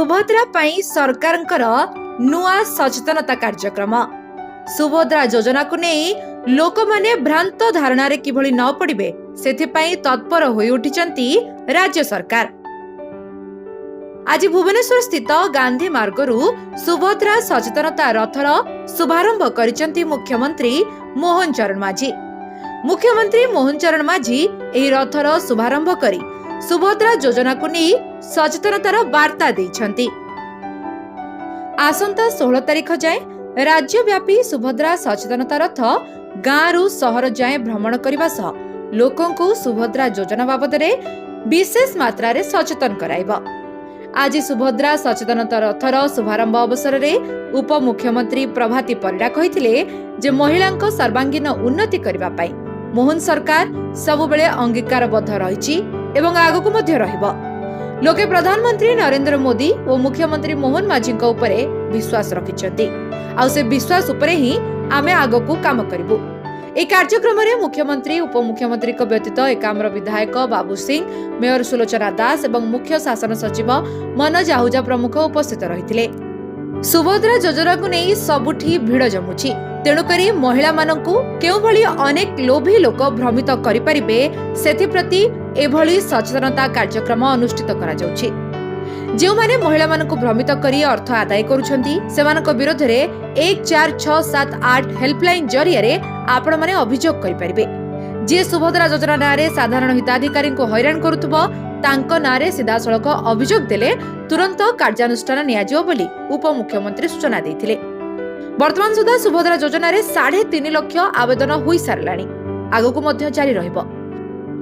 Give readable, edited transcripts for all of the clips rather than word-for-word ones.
सुभद्रा पाई सरकारंकर नुआ सचेतनता कार्यक्रम। सुभद्रा योजना को नहीं लोक माने भ्रांत धारणा रे किभली न पड़िबे सेथिपाई तत्पर होई उठिचंती राज्य सरकार। आज भुवनेश्वर स्थित गांधी मार्गरू सुभद्रा सचेतनता रथर शुभारंभ करिचंती मुख्यमंत्री मोहन चरण माझी। मुख्यमंत्री मोहन चरण माझी एही रथर शुभारंभ करी सुभद्रा योजना को नहीं सचेतनतार वार्ता देइछंती। आसंता 16 तारीख जाए राज्यव्यापी सुभद्रा सचेतनता रथ गाँव सहर जाए भ्रमण करने सह लोकंकु सुभद्रा योजना बाबद विशेष मात्रा रे सचेतन कराइब। आज सुभद्रा सचेतनता रथर शुभारंभ अवसर में उप मुख्यमंत्री प्रभाती परिडा कहिथिले जे महिलांको सर्वांगीन उन्नति करबा पाई मोहन सरकार सबुबेले अंगीकारबद्ध रहिछि एवं आगकु मध्य रहिब। लोके प्रधानमंत्री नरेंद्र मोदी और मुख्यमंत्री मोहन माझीଙ୍କ उपरे विश्वास रखिछन्ति आ से विश्वास उपरे ही आमे आगकु काम करिबु। ए कार्यक्रम रे मुख्यमंत्री उपमुख्यमंत्री को व्यतीत एकाम्र विधायक बाबू सिंह, मेयर सुलोचना दास एवं मुख्य शासन सचिव मनोज आहूजा प्रमुख उपस्थित रहिथिले। सुभद्रा योजना को नहीं सबुठी भिड़ जमुछि, तेणुकरी महिला मानकु केउ भली अनेक लोभी लोक भ्रमित करि परिबे सेथिप्रति एभली सचेतनता कार्यक्रम अनुष्ठित करा जाउछि। जो माने महिला मानकु भ्रमित करी अर्थ आदाय करूछंती सेमानक विरोध रे 146778 हेल्पलाइन जरिया रे आपण माने अभियोग करि परिबे। जे सुभद्रा योजना नारे साधारण हिताधिकारी को हैरान करूथबो तांको नारे सीधासळख अभियोग देले तुरंत कार्यानुष्ठान नियाजियो बोली उप मुख्यमंत्री सूचना देथिले। वर्तमान सुधा सुभद्रा योजना रे 3.5 लाख आवेदन होई सारलाणी, आगकु मध्य जारी रहिबो।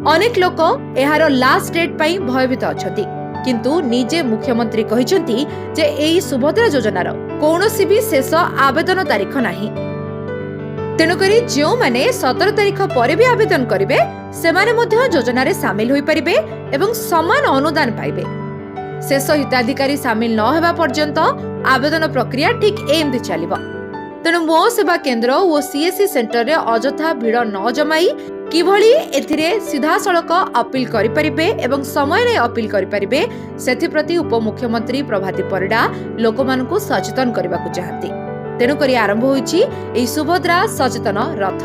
अनेक लोक एहारो लास्ट डेट पई भयभीत अछंती, किंतु निजे मुख्यमंत्री कहिसंती जे एई सुभद्रा योजनार कोनोसी भी शेष आवेदन तारीख नाही। तेणुकरी जो माने 17 तारीख पर भी आवेदन करिवे सेमाने मध्य योजना रे शामिल होई परिबे एवं समान अनुदान पाइबे। शेष हिताधिकारी शामिल न हेबा पर्यंत आवेदन प्रक्रिया ठीक एमती चलिबो। तेणु मो सेवा केंद्र और सीएससी सेंटर रे अजथा भिड़ न जमाई किभली एथिरे सीधासळख अपील करि परिबे एवं समय रे अपील करि परिबे सेथिप्रति उप मुख्यमंत्री प्रभाती परिडा लोकमानकु सचेतन करबाकु चाहती। तेणुकरी आरंभ होईछि एई सुभद्रा सचेतन रथ।